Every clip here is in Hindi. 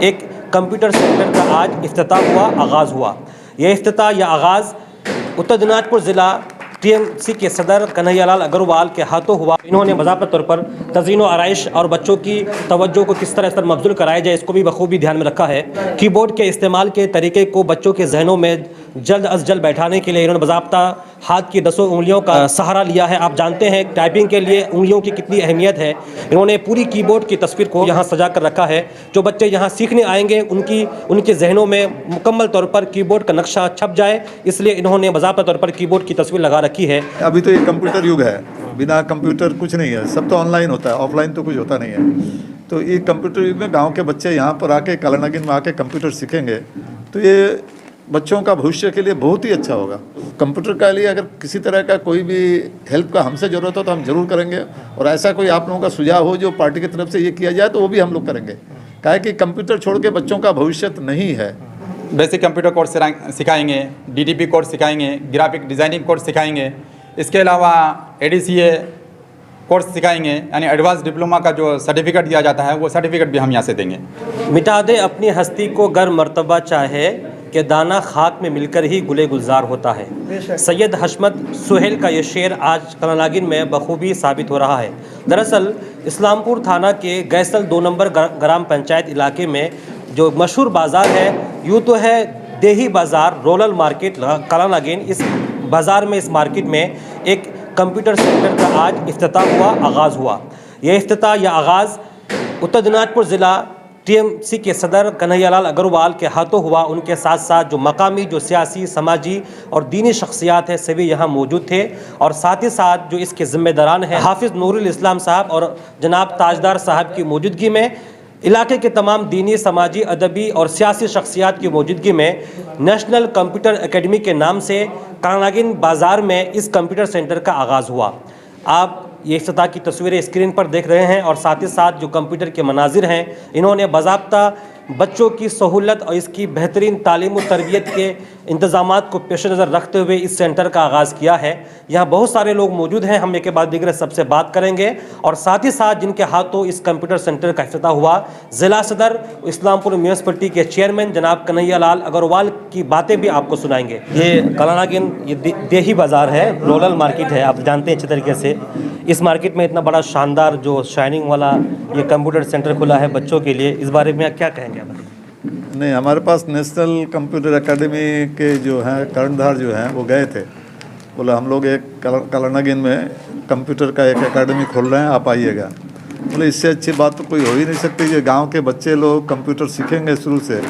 एक कंप्यूटर सेंटर का आज इफ्तिताह हुआ, आगाज़ हुआ। यह इफ्तिताह या आगाज़ उत्तर दिनाजपुर ज़िला टीएमसी के सदर कन्हैयालाल अग्रवाल के हाथों हुआ। इन्होंने बाज़ाब्ता तौर पर तज़ीन व आराइश और बच्चों की तवज्जो को किस तरह इस पर मबज़ूल कराया जाए, इसको भी बखूबी ध्यान में रखा है। कीबोर्ड के इस्तेमाल के तरीके को बच्चों के जहनों में जल्द अज जल्द बैठाने के लिए इन्होंने बाज़ाब्ता हाथ की 10 उंगलियों का सहारा लिया है। आप जानते हैं टाइपिंग के लिए उंगलियों की कितनी अहमियत है। इन्होंने पूरी कीबोर्ड की तस्वीर को यहाँ सजा कर रखा है। जो बच्चे यहाँ सीखने आएंगे उनके जहनों में मुकम्मल तौर पर कीबोर्ड का नक्शा छप जाए, इसलिए इन्होंने बाज़ाब्ता तौर पर कीबोर्ड की तस्वीर लगा रखी है। अभी तो ये कंप्यूटर युग है, बिना कंप्यूटर कुछ नहीं है, सब तो ऑनलाइन होता है, ऑफलाइन तो कुछ होता नहीं है। तो ये कंप्यूटर युग में गांव के बच्चे यहाँ पर आके कालानागिन में आके कंप्यूटर सीखेंगे तो ये बच्चों का भविष्य के लिए बहुत ही अच्छा होगा। कंप्यूटर के लिए अगर किसी तरह का कोई भी हेल्प का हमसे ज़रूरत हो तो हम ज़रूर करेंगे, और ऐसा कोई आप लोगों का सुझाव हो जो पार्टी की तरफ से ये किया जाए तो वो भी हम लोग करेंगे। क्या है कि कंप्यूटर छोड़ के बच्चों का भविष्य नहीं है। बेसिक कंप्यूटर कोर्स सिखाएंगे, डीटीपी कोर्स सिखाएंगे, ग्राफिक डिज़ाइनिंग कोर्स सिखाएंगे, इसके अलावा एडीसीए कोर्स सिखाएंगे, यानी एडवांस डिप्लोमा का जो सर्टिफिकेट दिया जाता है वो सर्टिफिकेट भी हम यहाँ से देंगे। मिटा दे अपनी हस्ती को गर मर्तबा चाहे कि दाना खाक में मिलकर ही गुले गुलजार होता है। सैयद हशमत सुहेल का ये शेर आज कालानागिन में बखूबी साबित हो रहा है। दरअसल इस्लामपुर थाना के गैसल 2 नंबर ग्राम पंचायत इलाके में जो मशहूर बाज़ार है, यूँ तो है देही बाज़ार रोलल मार्केट कालानागिन, इस बाज़ार में इस मार्केट में एक कंप्यूटर सेंटर का आज इफ्तिताह हुआ, आगाज़ हुआ। यह इफ्तिताह या आगाज़ उत्तर दिनाजपुर ज़िला टीएमसी के सदर कन्हैयालाल अग्रवाल के हाथों हुआ। उनके साथ साथ जो मकामी जो सियासी, समाजी और दीनी शख्सियात हैं सभी यहाँ मौजूद थे, और साथ ही साथ जो इसके ज़िम्मेदारान हैं हाफिज़ नूरुल इस्लाम साहब और जनाब ताजदार साहब की मौजूदगी में, इलाके के तमाम दीनी, समाजी, अदबी और सियासी शख्सियात की मौजूदगी में नेशनल कंप्यूटर एकेडमी के नाम से कालानागिन बाज़ार में इस कंप्यूटर सेंटर का आगाज़ हुआ। आप ये इफ्तिताह की तस्वीरें स्क्रीन पर देख रहे हैं, और साथ ही साथ जो कंप्यूटर के मनाजिर हैं, इन्होंने बाज़ाब्ता बच्चों की सहूलत और इसकी बेहतरीन तालीम और तरबियत के इंतज़ामात को पेश नज़र रखते हुए इस सेंटर का आगाज़ किया है। यहाँ बहुत सारे लोग मौजूद हैं, हम एक के बाद दीगर सबसे बात करेंगे, और साथ ही साथ जिनके हाथों इस कंप्यूटर सेंटर का इफ्तिताह हुआ, ज़िला सदर इस्लामपुर म्यूनसिपलिटी के चेयरमैन जनाब कन्हैयालाल अग्रवाल की बातें भी आपको सुनाएंगे। ये कालानागिन ये देही बाज़ार है, रोलल मार्केट है, आप जानते हैं अच्छे तरीके से। इस मार्केट में इतना बड़ा शानदार जो शाइनिंग वाला ये कंप्यूटर सेंटर खुला है बच्चों के लिए, इस बारे में क्या कहेंगे आप? नहीं, हमारे पास नेशनल कंप्यूटर एकेडमी के जो हैं कर्णधार जो हैं वो गए थे, बोले हम लोग एक कालानागिन में कंप्यूटर का एक एकेडमी खोल रहे हैं, आप आइएगा। बोले इससे अच्छी बात तो कोई हो ही नहीं सकती, जो गांव के बच्चे लोग कंप्यूटर सीखेंगे शुरू से।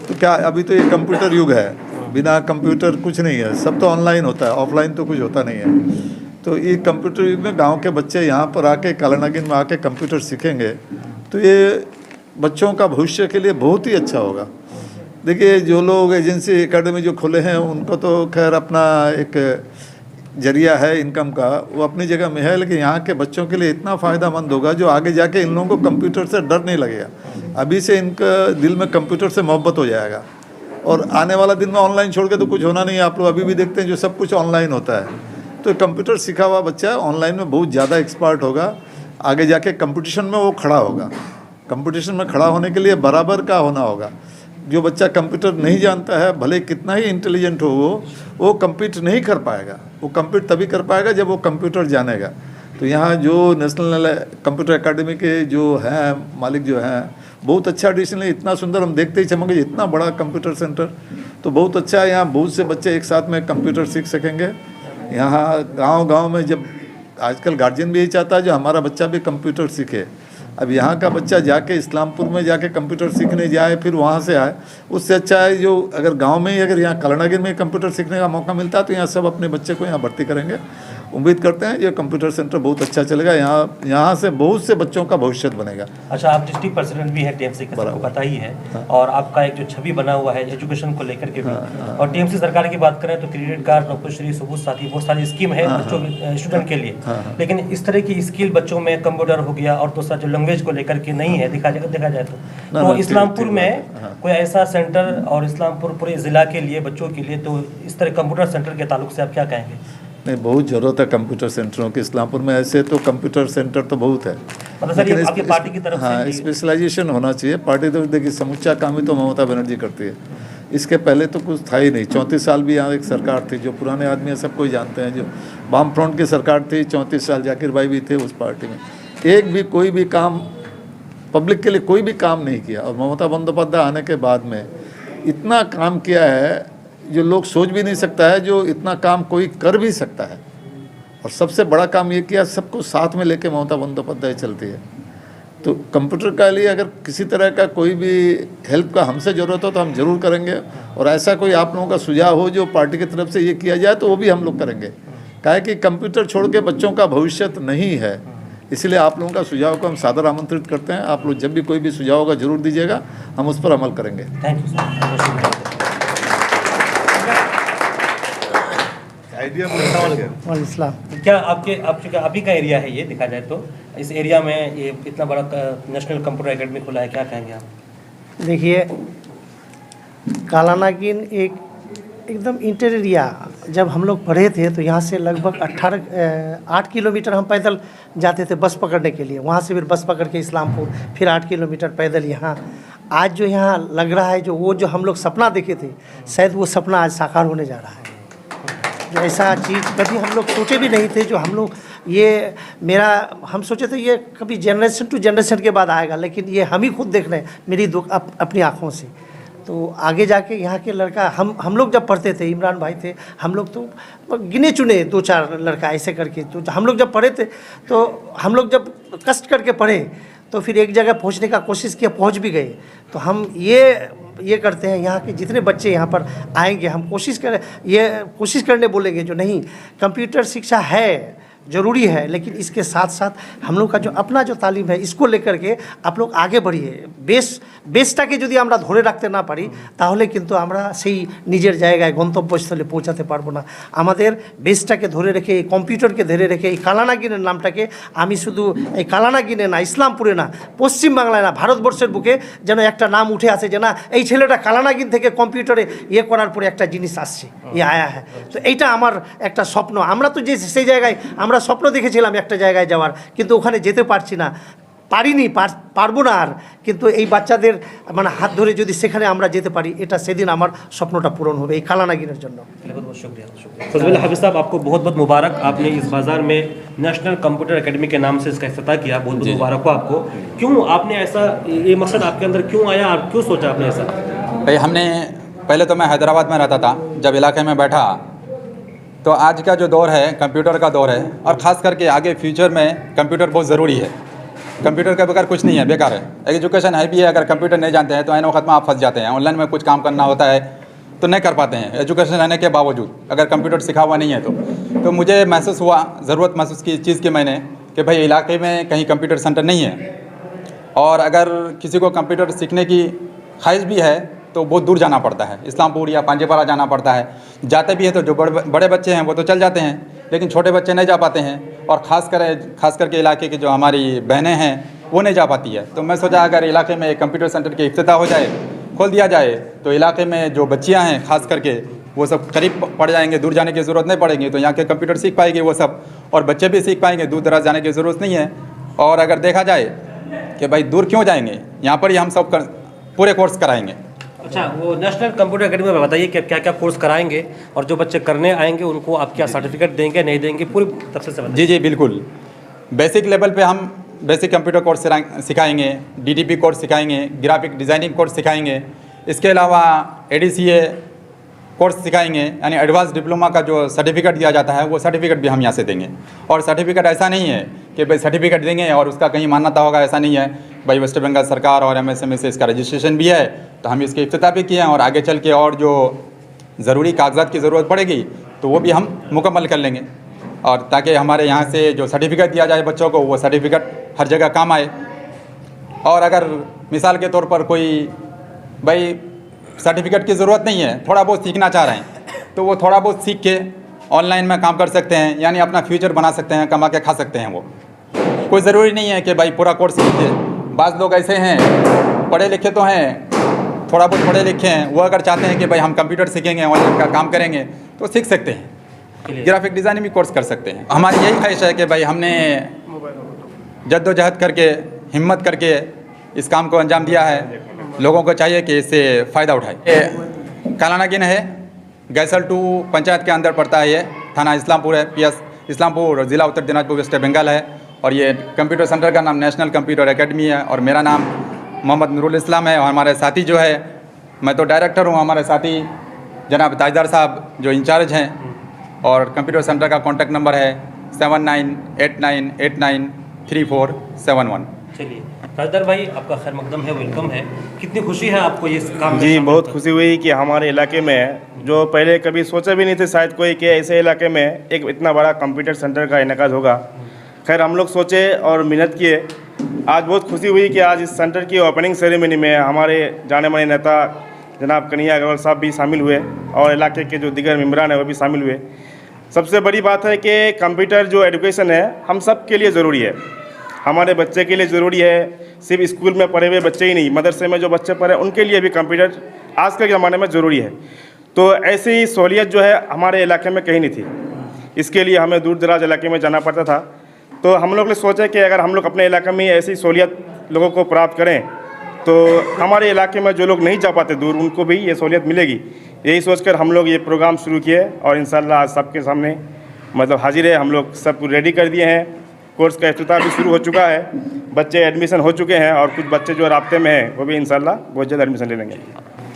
तो क्या अभी तो ये कंप्यूटर युग है, बिना कंप्यूटर कुछ नहीं है, सब तो ऑनलाइन होता है, ऑफलाइन तो कुछ होता नहीं है। तो ये कंप्यूटर युग में गाँव के बच्चे यहाँ पर आके कालानागिन में आके कंप्यूटर सीखेंगे तो ये बच्चों का भविष्य के लिए बहुत ही अच्छा होगा। देखिए, जो लोग एजेंसी एकेडमी जो खोले हैं उनको तो खैर अपना एक जरिया है इनकम का, वो अपनी जगह में है, लेकिन यहाँ के बच्चों के लिए इतना फ़ायदेमंद होगा जो आगे जाके इन लोगों को कंप्यूटर से डर नहीं लगेगा। अभी से इनका दिल में कंप्यूटर से मोहब्बत हो जाएगा, और आने वाला दिन में ऑनलाइन छोड़ के तो कुछ होना नहीं है। आप लोग अभी भी देखते हैं जो सब कुछ ऑनलाइन होता है। तो कंप्यूटर सीखा हुआ बच्चा ऑनलाइन में बहुत ज़्यादा एक्सपर्ट होगा, आगे जाके कंपटीशन में वो खड़ा होगा। कंपटीशन में खड़ा होने के लिए बराबर का होना होगा। जो बच्चा कंप्यूटर नहीं जानता है, भले कितना ही इंटेलिजेंट हो वो कम्पीट नहीं कर पाएगा। वो कम्पीट तभी कर पाएगा जब वो कंप्यूटर जानेगा। तो यहाँ जो नेशनल कंप्यूटर एकेडमी के जो हैं मालिक जो हैं, बहुत अच्छा डिसीजन है। इतना सुंदर, हम देखते ही चमके, इतना बड़ा कंप्यूटर सेंटर तो बहुत अच्छा है। यहाँ बहुत से बच्चे एक साथ में कंप्यूटर सीख सकेंगे। यहाँ गांव-गांव में जब आजकल गार्जियन भी यही चाहता है जो हमारा बच्चा भी कंप्यूटर सीखे। अब यहाँ का बच्चा जाके इस्लामपुर में जाके कंप्यूटर सीखने जाए फिर वहाँ से आए, उससे अच्छा है जो अगर गांव में ही अगर यहाँ कालानागिन में कंप्यूटर सीखने का मौका मिलता है तो यहाँ सब अपने बच्चे को यहाँ भर्ती करेंगे। उम्मीद करते हैं ये कंप्यूटर सेंटर बहुत अच्छा चलेगा, यहाँ से बहुत से बच्चों का भविष्य बनेगा। अच्छा, आप डिस्ट्रिक्ट प्रेसिडेंट भी हैं टीएमसी का, सबको पता ही है। हाँ। और आपका एक जो छवि बना हुआ है एजुकेशन को लेकर के भी। हाँ। और टीएमसी सरकार की बात करें तो क्रेडिट कार्ड, नौकरी, सबूत साथी, बहुत सारी स्कीम है बच्चों के स्टूडेंट के लिए। हाँ। लेकिन इस तरह की स्किल बच्चों में कंप्यूटर हो गया और दूसरा जो लैंग्वेज को लेकर के नहीं है, देखा जाए तो इस्लामपुर में कोई ऐसा सेंटर और इस्लामपुर पूरे ज़िला के लिए बच्चों के लिए तो इस तरह कंप्यूटर सेंटर के ताल्लुक से आप क्या कहेंगे? नहीं, बहुत ज़रूरत है कंप्यूटर सेंटरों की इस्लामपुर में। ऐसे तो कंप्यूटर सेंटर तो बहुत है, मतलब सर, ये आपकी पार्टी की तरफ से हाँ, स्पेशलाइजेशन होना चाहिए। पार्टी तो देखिए समूचा काम ही तो ममता बनर्जी करती है। इसके पहले तो कुछ था ही नहीं। 34 साल भी यहाँ एक सरकार थी, जो पुराने आदमी है सबको जानते हैं, जो वाम फ्रंट की सरकार थी। 34 साल जाकिर भाई भी थे उस पार्टी में। एक भी कोई भी काम पब्लिक के लिए कोई भी काम नहीं किया। और ममता बंदोपाध्याय आने के बाद में इतना काम किया है जो लोग सोच भी नहीं सकता है, जो इतना काम कोई कर भी सकता है। और सबसे बड़ा काम ये किया, सबको साथ में लेके ममता बंदोपाध्याय चलती है। तो कंप्यूटर के लिए अगर किसी तरह का कोई भी हेल्प का हमसे ज़रूरत हो तो हम ज़रूर करेंगे। और ऐसा कोई आप लोगों का सुझाव हो जो पार्टी की तरफ से ये किया जाए तो वो भी हम लोग करेंगे। काहे कि कंप्यूटर छोड़ के बच्चों का भविष्य नहीं है। इसलिए आप लोगों का सुझाव को हम सादर आमंत्रित करते हैं। आप लोग जब भी कोई भी सुझाव होगा जरूर दीजिएगा, हम उस पर अमल करेंगे। Thank you sir. वालेकुम। क्या आप ही का एरिया है ये, देखा जाए तो इस एरिया में ये इतना बड़ा नेशनल कंप्यूटर एकेडमी खुला है, क्या कहेंगे आप? देखिए, कालानागिन एकदम इंटर एरिया। जब हम लोग पढ़े थे तो यहाँ से लगभग 8 किलोमीटर हम पैदल जाते थे बस पकड़ने के लिए। वहाँ से फिर बस पकड़ के इस्लामपुर, फिर 8 किलोमीटर पैदल यहाँ। आज जो यहाँ लग रहा है, जो हम लोग सपना देखे थे, शायद वो सपना आज साकार होने जा रहा है। जो ऐसा चीज़ कभी हम लोग सोचे भी नहीं थे, जो हम लोग हम सोचे थे ये कभी जनरेशन टू जनरेशन के बाद आएगा, लेकिन ये हम ही खुद देख रहे हैं मेरी अपनी आँखों से। तो आगे जाके यहाँ के लड़का हम लोग जब पढ़ते थे, इमरान भाई थे, हम लोग तो गिने चुने 2-4 लड़का ऐसे करके। तो हम लोग जब पढ़े थे, तो हम लोग जब कष्ट करके पढ़े तो फिर एक जगह पहुँचने का कोशिश किया, पहुँच भी गए। तो हम ये करते हैं, यहाँ के जितने बच्चे यहाँ पर आएंगे हम कोशिश करने बोलेंगे जो नहीं, कंप्यूटर शिक्षा है, ज़रूरी है, लेकिन इसके साथ साथ हम लोग का जो अपना जो तालीम है इसको लेकर के आप लोग आगे बढ़िए। বেসটাকে যদি আমরা ধরে রাখতে না পারি তাহলে কিন্তু আমরা সেই নিজের জায়গায় গন্তব্যস্থলে পৌঁছাতে পারবো না। আমাদের বেসটাকে ধরে রেখে, এই কম্পিউটারকে ধরে রেখে, এই কালানাগিনের নামটাকে আমি শুধু এই কালানাগিনে না, ইসলামপুরে না, পশ্চিমবাংলায় না, ভারতবর্ষের বুকে যেন একটা নাম উঠে আসে যে না, এই ছেলেটা কালানাগিন থেকে কম্পিউটারে করার পরে একটা জিনিস আসছে, আয়া হ্যাঁ। তো এইটা আমার একটা স্বপ্ন। আমরা তো যে সেই জায়গায় আমরা স্বপ্ন দেখেছিলাম একটা জায়গায় যাওয়ার, কিন্তু ওখানে যেতে পারছি না, পারবো না আর। কিন্তু এই বাচ্চাদের মানে হাত ধরে যদি সেখানে আমরা যেতে পারি, এটা সেদিন আমার স্বপ্নটা পূরণ হবে এই কালানাগিনের জন্য। बहुत बहुत शुक्रिया। फजल हाफिज साहब, आपको बहुत बहुत मुबारक। आपने इस बाज़ार में नेशनल कंप्यूटर एकेडमी के नाम से इसका इफ्तिताह किया, बहुत बहुत मुबारक हो आपको। क्यों आपने ऐसा, ये मकसद आपके अंदर क्यों आया और क्यों सोचा आपने ऐसा? भाई हमने पहले तो मैं हैदराबाद में रहता था, जब इलाके में बैठा तो आज का जो दौर है कंप्यूटर का दौर है, और ख़ास करके आगे फ्यूचर में कंप्यूटर बहुत ज़रूरी है। कंप्यूटर के बगैर कुछ नहीं है, बेकार है। एजुकेशन है भी है, अगर कंप्यूटर नहीं जानते हैं तो ऐन वक्त में आप फंस जाते हैं। ऑनलाइन में कुछ काम करना होता है तो नहीं कर पाते हैं, एजुकेशन रहने के बावजूद, अगर कंप्यूटर सिखा हुआ नहीं है तो मुझे महसूस हुआ, ज़रूरत महसूस की इस चीज़ की मैंने, कि भाई इलाके में कहीं कंप्यूटर सेंटर नहीं है, और अगर किसी को कंप्यूटर सीखने की ख्वाहिश भी है तो बहुत दूर जाना पड़ता है, इस्लामपुर या पांजेपारा जाना पड़ता है। जाते भी हैं तो जो बड़े बच्चे हैं वो तो चल जाते हैं, लेकिन छोटे बच्चे नहीं जा पाते हैं, और ख़ास करके इलाके की जो हमारी बहनें हैं वो नहीं जा पाती है। तो मैं सोचा अगर इलाके में एक कंप्यूटर सेंटर की इफ्तिताह हो जाए, खोल दिया जाए, तो इलाके में जो बच्चियाँ हैं ख़ास करके वो सब करीब पड़ जाएंगे, दूर जाने की ज़रूरत नहीं पड़ेगी, तो यहाँ के कंप्यूटर सीख पाएंगे वो सब, और बच्चे भी सीख पाएंगे, दूर दराज जाने की ज़रूरत नहीं है। और अगर देखा जाए कि भाई दूर क्यों जाएंगे, यहाँ पर ही हम सब पूरे कोर्स कराएंगे। अच्छा, वो नेशनल कंप्यूटर एकेडमी में बताइए कि क्या क्या कोर्स कराएंगे, और जो बच्चे करने आएंगे उनको आप क्या सर्टिफिकेट देंगे, नहीं देंगे, पूरी तफसील से बताइए। जी बिल्कुल। बेसिक लेवल पे हम बेसिक कंप्यूटर कोर्स सिखाएंगे, DTP कोर्स सिखाएंगे, ग्राफिक डिज़ाइनिंग कोर्स सिखाएंगे, इसके अलावा ADCA कोर्स सिखाएंगे, यानी एडवांस डिप्लोमा का जो सर्टिफिकेट दिया जाता है वो सर्टिफिकेट भी हम यहाँ से देंगे। और सर्टिफिकेट ऐसा नहीं है कि भाई सर्टिफिकेट देंगे और उसका कहीं मान्यता होगा, ऐसा नहीं है भाई। वेस्ट बंगाल सरकार और MSME से इसका रजिस्ट्रेशन भी है, तो हम इसके इफ्तिताह भी किए हैं, और आगे चल के और जो ज़रूरी कागजात की ज़रूरत पड़ेगी तो वो भी हम मुकम्मल कर लेंगे, और ताकि हमारे यहाँ से जो सर्टिफिकेट दिया जाए बच्चों को, वो सर्टिफिकेट हर जगह काम आए। और अगर मिसाल के तौर पर कोई भाई सर्टिफिकेट की ज़रूरत नहीं है, थोड़ा बहुत सीखना चाह रहे हैं, तो वो थोड़ा बहुत सीख के ऑनलाइन में काम कर सकते हैं, यानी अपना फ्यूचर बना सकते हैं, कमा के खा सकते हैं। वो कोई ज़रूरी नहीं है कि भाई पूरा कोर्स सीखे। बाज़ लोग ऐसे हैं, पढ़े लिखे तो हैं, थोड़ा बहुत पढ़े लिखे हैं, वो अगर चाहते हैं कि भाई हम कंप्यूटर सीखेंगे, ऑनलाइन का काम करेंगे, तो सीख सकते हैं। ग्राफिक डिज़ाइनिंग भी कोर्स कर सकते हैं। हमारी यही ख्वाहिश है कि भाई हमने जद्दोजहद करके हिम्मत करके इस काम को अंजाम दिया है, लोगों को चाहिए कि इससे फ़ायदा उठाए। ये कालानागिन है, गैसल 2 पंचायत के अंदर पड़ता है, ये थाना इस्लामपुर है, PS इस्लामपुर, ज़िला उत्तर दिनाजपुर, वेस्ट बंगाल है। और ये कंप्यूटर सेंटर का नाम नेशनल कंप्यूटर एकेडमी है और मेरा नाम मोहम्मद नूरुल इस्लाम है। और हमारे साथी जो है, मैं तो डायरेक्टर हूँ, हमारे साथी जनाब ताजदार साहब जो इंचार्ज हैं। और कंप्यूटर सेंटर का कॉन्टैक्ट नंबर है 7989893471। चलिए ताजदार भाई, आपका खैर मकदम है, वेलकम है। कितनी खुशी है आपको ये काम में जी, शामिल बहुत होकर? खुशी हुई कि हमारे इलाके में, जो पहले कभी सोचा भी नहीं थे शायद कोई, कि ऐसे इलाके में एक इतना बड़ा कंप्यूटर सेंटर का इनेकाद होगा। खैर हम लोग सोचे और मेहनत किए। आज बहुत खुशी हुई कि आज इस सेंटर की ओपनिंग सेरेमनी में हमारे जाने माने नेता जनाब कन्हैया अग्रवाल साहब भी शामिल हुए और इलाके के जो दीगर मेम्बरान हैं वो भी शामिल हुए। सबसे बड़ी बात है कि कंप्यूटर जो एजुकेशन है हम सब के लिए ज़रूरी है, हमारे बच्चे के लिए ज़रूरी है। सिर्फ स्कूल में पढ़े हुए बच्चे ही नहीं, मदरसे में जो बच्चे पढ़े उनके लिए भी कंप्यूटर आज के ज़माने में ज़रूरी है। तो ऐसी सहूलियत जो है हमारे इलाके में कहीं नहीं थी, इसके लिए हमें दूर दराज इलाके में जाना पड़ता था। तो हम लोग ने सोचा कि अगर हम लोग अपने इलाके में ऐसी सहूलियत लोगों को प्राप्त करें तो हमारे इलाके में जो लोग नहीं जा पाते दूर, उनको भी ये सहूलियत मिलेगी। यही सोचकर हम लोग ये प्रोग्राम शुरू किए और इंशाल्लाह आज सबके सामने मतलब हाजिर है। हम लोग सब रेडी कर दिए हैं, कोर्स का इफ्तिताह भी शुरू हो चुका है, बच्चे एडमिशन हो चुके हैं और कुछ बच्चे जो राब्ते में हैं वो भी इंशाल्लाह बहुत जल्द एडमिशन ले लेंगे।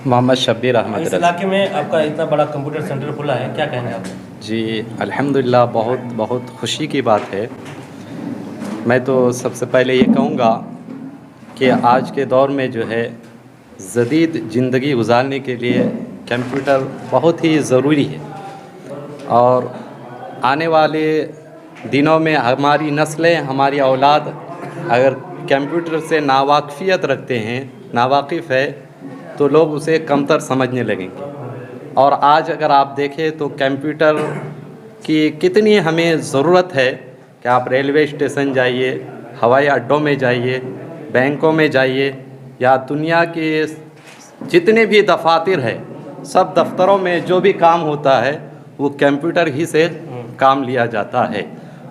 मोहम्मद शब्बीर अहमद इस इलाके में आपका इतना बड़ा कंप्यूटर सेंटर खुला है, क्या कहना है आप? जी, अल्हम्दुलिल्लाह, बहुत बहुत खुशी की बात है। मैं तो सबसे पहले ये कहूँगा कि आज के दौर में जो है जदीद ज़िंदगी गुजारने के लिए कंप्यूटर बहुत ही ज़रूरी है। और आने वाले दिनों में हमारी नस्लें, हमारी औलाद अगर कंप्यूटर से नावाकिफ़ियत रखते हैं, नावाकिफ़ है, तो लोग उसे कमतर समझने लगेंगे। और आज अगर आप देखें तो कंप्यूटर की कितनी हमें ज़रूरत है कि आप रेलवे स्टेशन जाइए, हवाई अड्डों में जाइए, बैंकों में जाइए, या दुनिया के जितने भी दफातर है, सब दफ्तरों में जो भी काम होता है वो कंप्यूटर ही से काम लिया जाता है।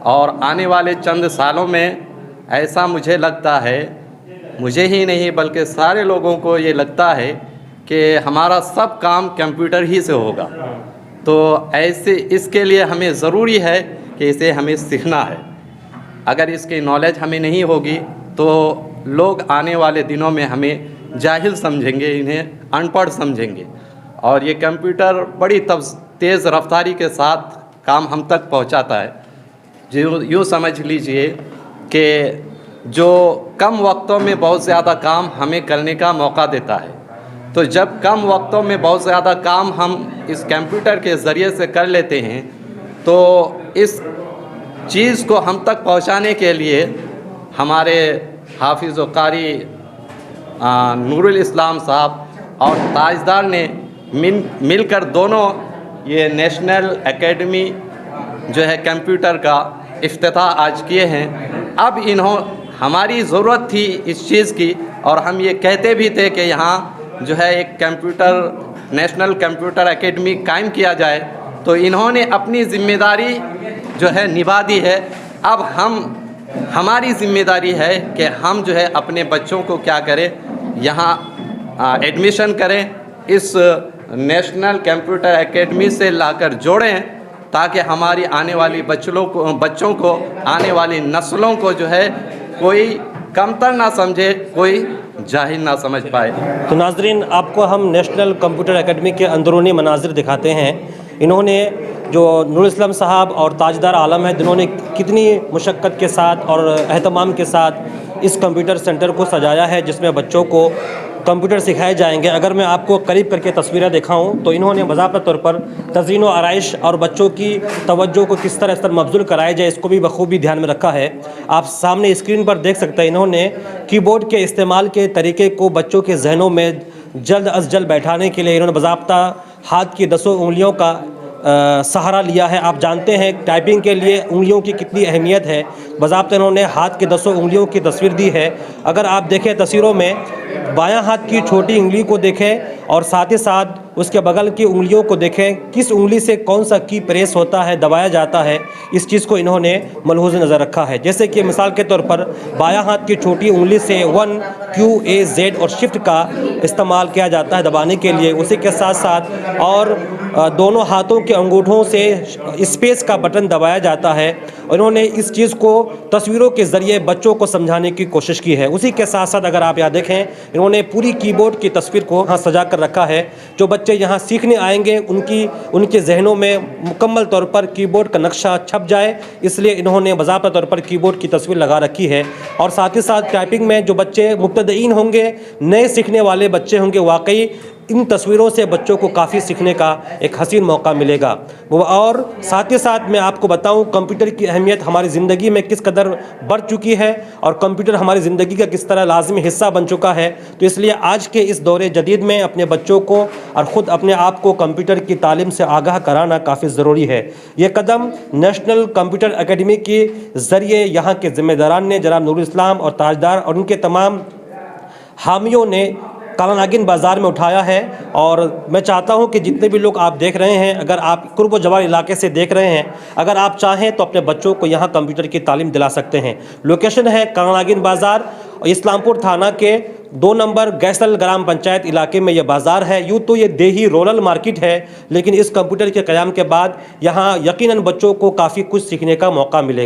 और आने वाले चंद सालों में ऐसा मुझे लगता है, मुझे ही नहीं बल्कि सारे लोगों को ये लगता है कि हमारा सब काम कंप्यूटर ही से होगा। तो ऐसे इसके लिए हमें ज़रूरी है कि इसे हमें सीखना है। अगर इसकी नॉलेज हमें नहीं होगी तो लोग आने वाले दिनों में हमें जाहिल समझेंगे, इन्हें अनपढ़ समझेंगे। और ये कंप्यूटर बड़ी तेज़ रफ्तारी के साथ काम हम तक पहुंचाता है। जो यूँ समझ लीजिए कि जो कम वक्तों में बहुत ज़्यादा काम हमें करने का मौका देता है। तो जब कम वक्तों में बहुत ज़्यादा काम हम इस कंप्यूटर के ज़रिए से कर लेते हैं, तो इस चीज़ को हम तक पहुंचाने के लिए हमारे हाफिज़ व कारी नूरुल इस्लाम साहब और ताजदार ने मिलकर दोनों ये नेशनल एकेडमी जो है कंप्यूटर का इफ्तिताह आज किए हैं। अब हमारी ज़रूरत थी इस चीज़ की, और हम ये कहते भी थे कि यहाँ जो है एक नेशनल कंप्यूटर एकेडमी कायम किया जाए। तो इन्होंने अपनी ज़िम्मेदारी जो है निभा दी है। अब हमारी ज़िम्मेदारी है कि हम जो है अपने बच्चों को क्या करें, यहाँ एडमिशन करें, इस नेशनल कंप्यूटर एकेडमी से लाकर जोड़ें, ताकि हमारी आने वाली बच्चों को आने वाली नस्लों को जो है कोई कमतर ना समझे, कोई जाहिल ना समझ पाए। तो नाजरीन, आपको हम नेशनल कंप्यूटर एकेडमी के अंदरूनी मनाजिर दिखाते हैं। इन्होंने जो नूरुल इस्लाम साहब और ताजदार आलम है, जिन्होंने कितनी मुशक्क़त के साथ और एहतमाम के साथ इस कंप्यूटर सेंटर को सजाया है, जिसमें बच्चों को कंप्यूटर सिखाए जाएंगे। अगर मैं आपको करीब करके तस्वीरें दिखाऊं तो इन्होंने बाज़ाब्ता तौर पर तज़ीन व आराइश और बच्चों की तवज्जो को किस तरह मबज़ूल कराया जाए, इसको भी बखूबी ध्यान में रखा है। आप सामने स्क्रीन पर देख सकते हैं, इन्होंने कीबोर्ड के इस्तेमाल के तरीके को बच्चों के जहनों में जल्द अज जल्द बैठाने के लिए इन्होंने बाज़ाब्ता हाथ की 10 उंगलियों का सहारा लिया है। आप जानते हैं टाइपिंग के लिए उंगलियों की कितनी अहमियत है। बाज़ाब्ता इन्होंने हाथ की 10 उंगलियों की तस्वीर दी है। अगर आप देखें तस्वीरों में, बायां हाथ की छोटी उंगली को देखें और साथ ही साथ उसके बगल की उंगलियों को देखें, किस उंगली से कौन सा की प्रेस होता है, दबाया जाता है, इस चीज़ को इन्होंने मलहूज़ नज़र रखा है। जैसे कि मिसाल के तौर पर बायां हाथ की छोटी उंगली से 1 Q A Z और शिफ्ट का इस्तेमाल किया जाता है दबाने के लिए। उसी के साथ साथ और दोनों हाथों के अंगूठों से स्पेस का बटन दबाया जाता है। उन्होंने इस चीज़ को तस्वीरों के ज़रिए बच्चों को समझाने की कोशिश की है। उसी के साथ साथ अगर आप यहाँ देखें, इन्होंने पूरी कीबोर्ड की तस्वीर को यहाँ सजा कर रखा है। जो बच्चे यहाँ सीखने आएंगे उनके जहनों में मुकम्मल तौर पर कीबोर्ड का नक्शा छप जाए, इसलिए इन्होंने बाज़ाब्ता तौर पर कीबोर्ड की तस्वीर लगा रखी है। और साथ ही साथ टाइपिंग में जो बच्चे मुब्तदईन होंगे, नए सीखने वाले बच्चे होंगे, वाकई इन तस्वीरों से बच्चों को काफ़ी सीखने का एक हसीन मौका मिलेगा। और साथ ही साथ मैं आपको बताऊं, कंप्यूटर की अहमियत हमारी ज़िंदगी में किस कदर बढ़ चुकी है और कंप्यूटर हमारी ज़िंदगी का किस तरह लाजमी हिस्सा बन चुका है। तो इसलिए आज के इस दौरे जदीद में अपने बच्चों को और ख़ुद अपने आप को कंप्यूटर की तालीम से आगाह कराना काफ़ी ज़रूरी है। ये कदम नेशनल कंप्यूटर एकेडमी के ज़रिए यहाँ के ज़िम्मेदारान ने, जनाब नूरुल इस्लाम और ताजदार और उनके तमाम हामियों ने कालानागिन बाज़ार में उठाया है। और मैं चाहता हूं कि जितने भी लोग आप देख रहे हैं, अगर आप कुर्ब व जवार इलाके से देख रहे हैं, अगर आप चाहें तो अपने बच्चों को यहां कंप्यूटर की तालीम दिला सकते हैं। लोकेशन है कालानागिन बाज़ार, इस्लामपुर थाना के 2 नंबर गैसल ग्राम पंचायत इलाके में यह बाज़ार है। यूँ तो ये देही रूरल मार्केट है, लेकिन इस कंप्यूटर के क़याम के बाद यहाँ यकीनन बच्चों को काफ़ी कुछ सीखने का मौका मिलेगा।